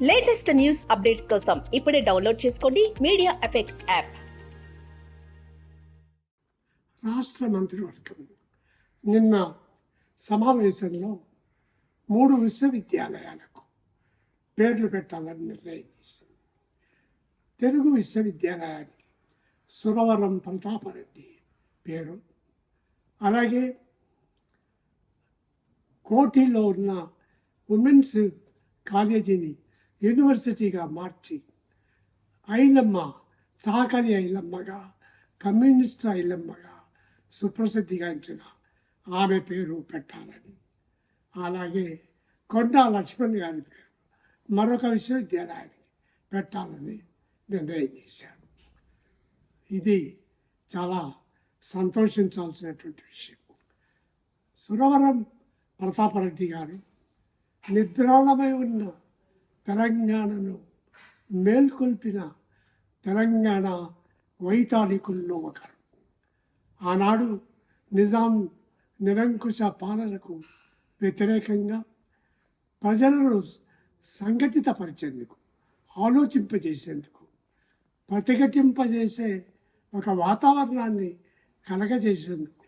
Latest news updates కోసం ఇప్పుడే download చేసుకోండి మీడియా ఎఫెక్ట్స్ యాప్. రాష్ట్ర మంత్రివర్గం నిన్న సమావేశంలో 3 విశ్వవిద్యాలయాలకు పేర్లు పెట్టాలని నిర్ణయం చేసింది. తెలుగు విశ్వవిద్యాలయానికి సురవరం ప్రతాపరెడ్డి పేరు, అలాగే కోటిలో ఉన్న ఉమెన్స్ కాలేజీని యూనివర్సిటీగా మార్చి ఐలమ్మ, సహకారి ఐలమ్మగా, కమ్యూనిస్ట్ ఐలమ్మగా సుప్రసిద్ధిగాంచిన ఆమె పేరు పెట్టాలని, అలాగే కొండా లక్ష్మణ్ గారి పేరు మరొక విశ్వవిద్యాలయానికి పెట్టాలని నిర్ణయం చేశారు. ఇది చాలా సంతోషించాల్సినటువంటి విషయం. సురవరం ప్రతాపరెడ్డి గారు నిద్రాణమై ఉన్న తెలంగాణను మేల్కొల్పిన తెలంగాణ వైతాళికుల్లో ఒకరు. ఆనాడు నిజాం నిరంకుశ పాలనకు వ్యతిరేకంగా ప్రజలను సంఘటితపరిచేందుకు, ఆలోచింపజేసేందుకు, ప్రతిఘటింపజేసే ఒక వాతావరణాన్ని కలగజేసేందుకు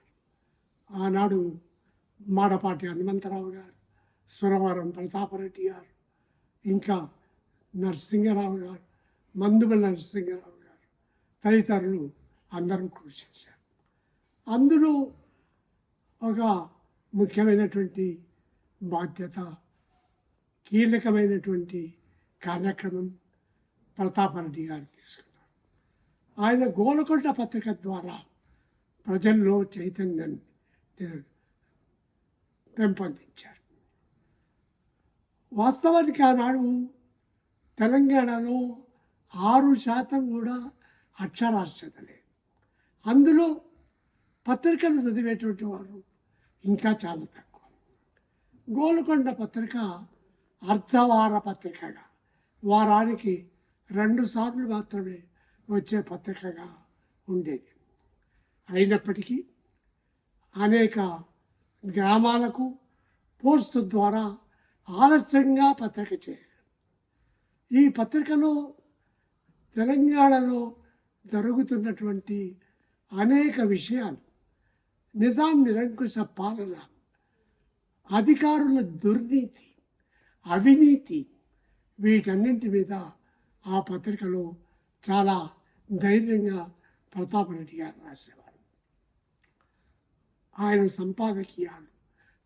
ఆనాడు మాడపాటి హనుమంతరావు గారు, సురవరం ప్రతాపరెడ్డి గారు, ఇంకా నరసింహరావు గారు, మందుల నరసింహరావు గారు తదితరులు అందరూ కృషి చేశారు. అందులో ఒక ముఖ్యమైనటువంటి బాధ్యత, కీలకమైనటువంటి కార్యక్రమం ప్రతాపరెడ్డి గారు తీసుకున్నారు. ఆయన గోలకొండ పత్రిక ద్వారా ప్రజల్లో చైతన్యాన్ని పెంపొందించారు. వాస్తవానికి ఆనాడు తెలంగాణలో 6% కూడా అక్షరాస్యత లేదు. అందులో పత్రికలు చదివేటువంటి వారు ఇంకా చాలా తక్కువ. గోల్కొండ పత్రిక అర్ధవార పత్రికగా, వారానికి 2 సార్లు మాత్రమే వచ్చే పత్రికగా ఉండేది. అయినప్పటికీ అనేక గ్రామాలకు పోస్టు ద్వారా ఆలస్యంగా పత్రిక చేయాలి. ఈ పత్రికలో తెలంగాణలో జరుగుతున్నటువంటి అనేక విషయాలు, నిజాం నిరంకుశ పాలన, అధికారుల దుర్నీతి, అవినీతి, వీటన్నింటి మీద ఆ పత్రికలో చాలా ధైర్యంగా ప్రతాపరెడ్డి గారు రాసేవారు. ఆయన సంపాదకీయాలు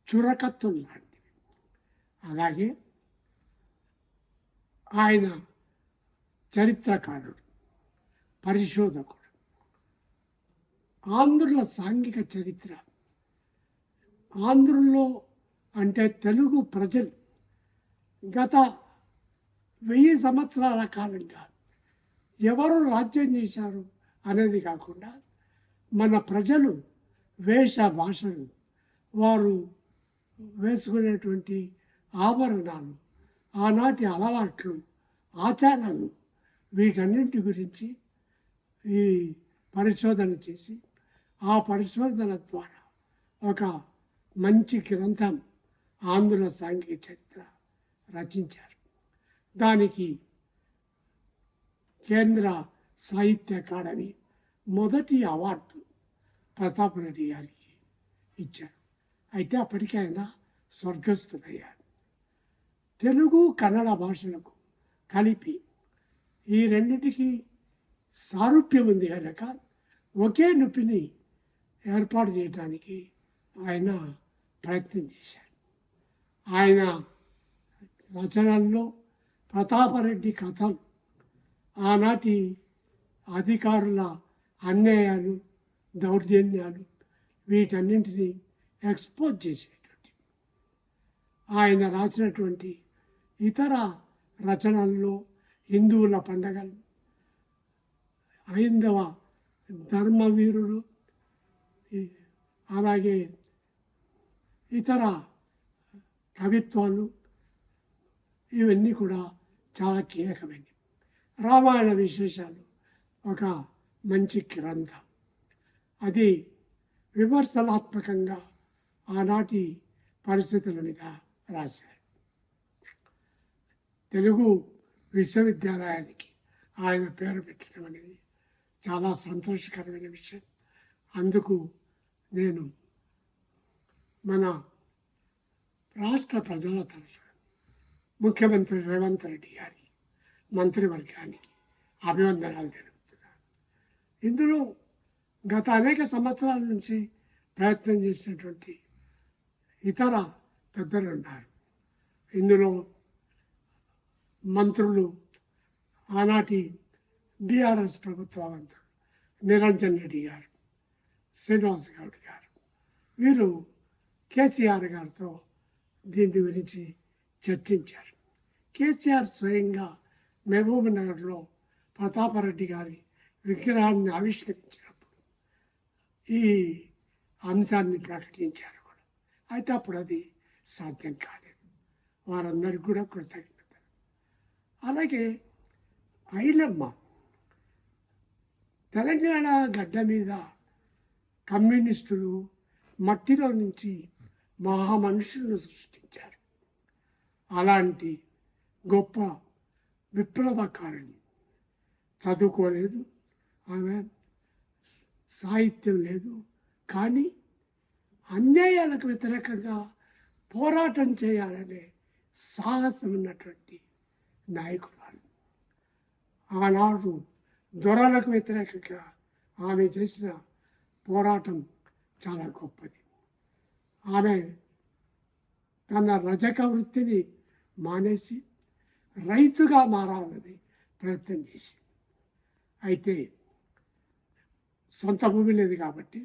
చురకత్తులు లాంటివి. అలాగే ఆయన చరిత్రకారుడు, పరిశోధకుడు. ఆంధ్రుల సాంఘిక చరిత్ర, ఆంధ్రుల్లో అంటే తెలుగు ప్రజలు గత 1000 సంవత్సరాల కాలంగా ఎవరు రాజ్యం చేశారు అనేది కాకుండా మన ప్రజలు వేష భాషలు, వారు వేసుకునేటువంటి ఆభరణాలు, ఆనాటి అలవాట్లు, ఆచారాలు, వీటన్నింటి గురించి ఈ పరిశోధన చేసి ఆ పరిశోధన ద్వారా ఒక మంచి గ్రంథం ఆంధ్రుల సాంఘిక చరిత్ర రచించారు. దానికి కేంద్ర సాహిత్య అకాడమీ మొదటి అవార్డు ప్రతాపరెడ్డి గారికి ఇచ్చారు. అయితే అప్పటికి ఆయన స్వర్గస్థులయ్యారు. తెలుగు కన్నడ భాషలకు కలిపి ఈ రెండింటికి సారూప్యం ఉంది కనుక ఒకే లిపిని ఏర్పాటు చేయడానికి ఆయన ప్రయత్నం చేశారు. ఆయన రచనల్లో ప్రతాపరెడ్డి కథలు ఆనాటి అధికారుల అన్యాయాలు, దౌర్జన్యాలు, వీటన్నింటినీ ఎక్స్పోజ్ చేసేటువంటి ఆయన రాసినటువంటి ఇతర రచనల్లో హిందువుల పండగలు, హైందవ ధర్మవీరులు, అలాగే ఇతర కవిత్వాలు, ఇవన్నీ కూడా చాలా కీలకమైనవి. రామాయణ విశేషాలు ఒక మంచి గ్రంథం. అది విమర్శనాత్మకంగా ఆనాటి పరిస్థితుల మీద రాశారు. తెలుగు విశ్వవిద్యాలయానికి ఆయన పేరు పెట్టడం అనేది చాలా సంతోషకరమైన విషయం. అందుకు నేను మన రాష్ట్ర ప్రజల తరఫున ముఖ్యమంత్రి రేవంత్ రెడ్డి గారి మంత్రివర్గానికి అభివందనాలు తెలుపుతున్నాను. ఇందులో గత అనేక సంవత్సరాల నుంచి ప్రయత్నం చేసినటువంటి ఇతర పెద్దలు ఉన్నారు. ఇందులో మంత్రులు ఆనాటి బీఆర్ఎస్ ప్రభుత్వ మంత్రులు నిరంజన్ రెడ్డి గారు, శ్రీనివాస్ గౌడ్ గారు, వీరు కేసీఆర్ గారితో దీని గురించి చర్చించారు. కేసీఆర్ స్వయంగా మహబూబ్ నగర్లో ప్రతాపరెడ్డి గారి విగ్రహాన్ని ఆవిష్కరించినప్పుడు ఈ అంశాన్ని ప్రకటించారు కూడా. అయితే అప్పుడు అది సాధ్యం కాలేదు. వారందరికీ కూడా కృతజ్ఞత. అలాగే ఐలమ్మ తెలంగాణ గడ్డ మీద కమ్యూనిస్టులు మట్టిలో నుంచి మహామనుషులను సృష్టించారు. అలాంటి గొప్ప విప్లవకారుని చదువుకోలేదు, ఆమె సాహిత్యం లేదు, కానీ అన్యాయాలకు వ్యతిరేకంగా పోరాటం చేయాలనే సాహసం ఉన్నటువంటి నాయకురాలు. ఆనాడు దొరలకు వ్యతిరేకంగా ఆమె చేసిన పోరాటం చాలా గొప్పది. ఆమె తన రజక వృత్తిని మానేసి రైతుగా మారాలని ప్రయత్నం చేసింది. అయితే సొంత భూమి లేదు కాబట్టి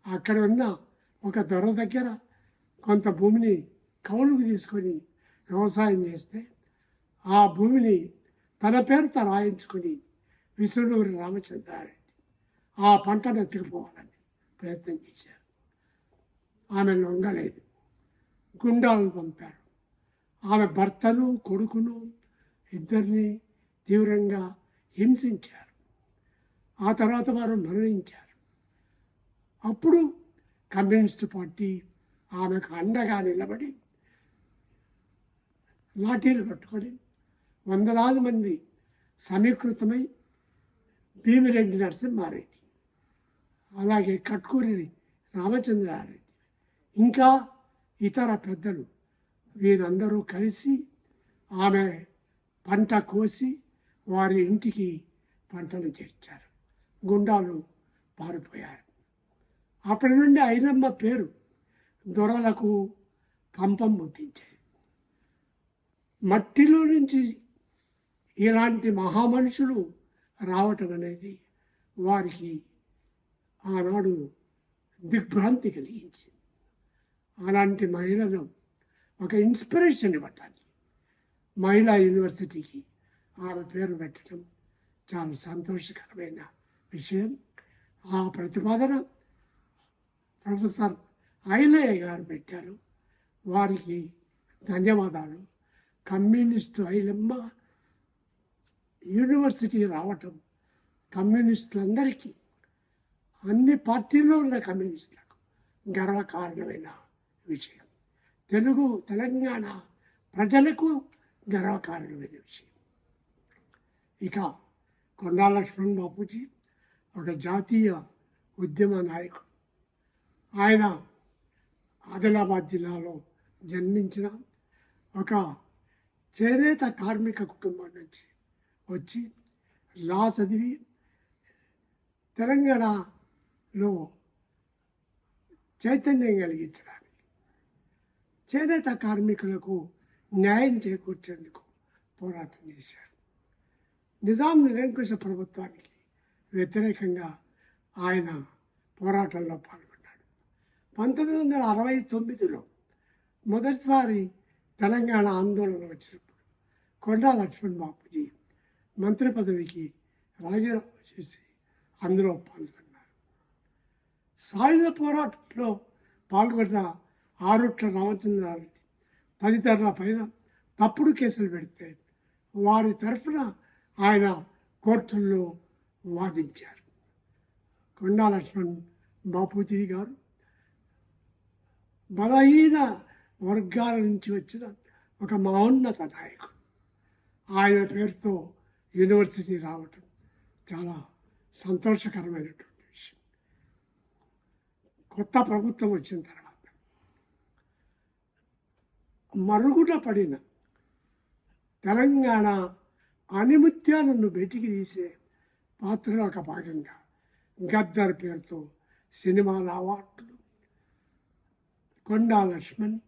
అక్కడ ఉన్న ఒక దొర దగ్గర కొంత భూమిని కౌలుకు తీసుకొని వ్యవసాయం చేస్తే ఆ భూమిని తన పేరుతో రాయించుకొని విసునూరి రామచంద్రారెడ్డి ఆ పంటను ఎత్తుకుపోవాలని ప్రయత్నం చేశారు. ఆమె లొంగలేదు, గుండాలను పంపారు. ఆమె భర్తను కొడుకును ఇద్దరిని తీవ్రంగా హింసించారు. ఆ తర్వాత వారు మరణించారు. అప్పుడు కమ్యూనిస్టు పార్టీ ఆమెకు అండగా నిలబడి లాఠీలు పట్టుకొని వందలాది మంది సమీకృతమై భీమిరెడ్డి నరసింహారెడ్డి, అలాగే కట్కూరి రామచంద్రారెడ్డి, ఇంకా ఇతర పెద్దలు వీరందరూ కలిసి ఆమె పంట కోసి వారి ఇంటికి పంటలు చేర్చారు. గుండాలు పారిపోయారు. అప్పటి నుండి ఐలమ్మ పేరు దొరలకు కంపం ముట్టించాయి. మట్టిలో నుంచి ఇలాంటి మహామనుషులు రావటం అనేది వారికి ఆనాడు దిగ్భ్రాంతి కలిగించింది. అలాంటి మహిళలు ఒక ఇన్స్పిరేషన్ ఇవ్వటానికి మహిళా యూనివర్సిటీకి ఆమె పేరు పెట్టడం చాలా సంతోషకరమైన విషయం. ఆ ప్రతిపాదన ప్రొఫెసర్ ఐలయ్య గారు పెట్టారు. వారికి ధన్యవాదాలు. కమ్యూనిస్టు ఐలమ్మ యూనివర్సిటీ రావటం కమ్యూనిస్టులందరికీ, అన్ని పార్టీల్లో ఉన్న కమ్యూనిస్టులకు గర్వకారణమైన విషయం. తెలంగాణ ప్రజలకు గర్వకారణమైన విషయం. ఇక కొండా లక్ష్మణ్ బాపూజీ ఒక జాతీయ ఉద్యమ నాయకుడు. ఆయన ఆదిలాబాద్ జిల్లాలో జన్మించిన ఒక చేనేత కార్మిక కుటుంబం నుంచి వచ్చి లా చదివి తెలంగాణలో చైతన్యం కలిగించడానికి, చేనేత కార్మికులకు న్యాయం చేకూర్చేందుకు పోరాటం చేశారు. నిజాం నిరంకుశ ప్రభుత్వానికి వ్యతిరేకంగా ఆయన పోరాటంలో పాల్గొన్నాడు. 1969లో మొదటిసారి తెలంగాణ ఆందోళన వచ్చినప్పుడు కొండా లక్ష్మణ్ బాపూజీ మంత్రి పదవికి రాజీనామా చేసి అందులో పాల్గొన్నారు. సాయుధ పోరాటంలో పాల్గొన్న ఆరుట్ల రామచంద్రారెడ్డి తదితరుల పైన తప్పుడు కేసులు పెడితే వారి తరఫున ఆయన కోర్టుల్లో వాదించారు. కొండా లక్ష్మణ్ బాపూజీ గారు బలహీన వర్గాల నుంచి వచ్చిన ఒక మహోన్నత నాయకుడు. ఆయన పేరుతో యూనివర్సిటీ రావటం చాలా సంతోషకరమైనటువంటి విషయం. కొత్త ప్రభుత్వం వచ్చిన తర్వాత మరుగున పడిన తెలంగాణ ఆణిముత్యాలను బయటికి తీసే పాత్రలో ఒక భాగంగా గద్దర్ పేరుతో సినిమాల అవార్డులు, కొండా లక్ష్మణ్,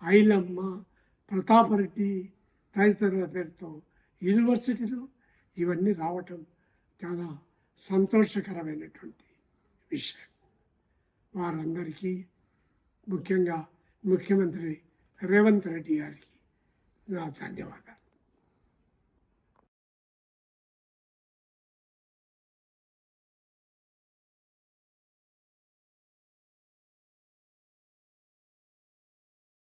ఐలమ్మ, ప్రతాపరెడ్డి తదితరుల పేరుతో యూనివర్సిటీలు ఇవన్నీ రావటం చాలా సంతోషకరమైనటువంటి విషయం. వారందరికీ ముఖ్యంగా ముఖ్యమంత్రి రేవంత్ రెడ్డి గారికి నా ధన్యవాదాలు.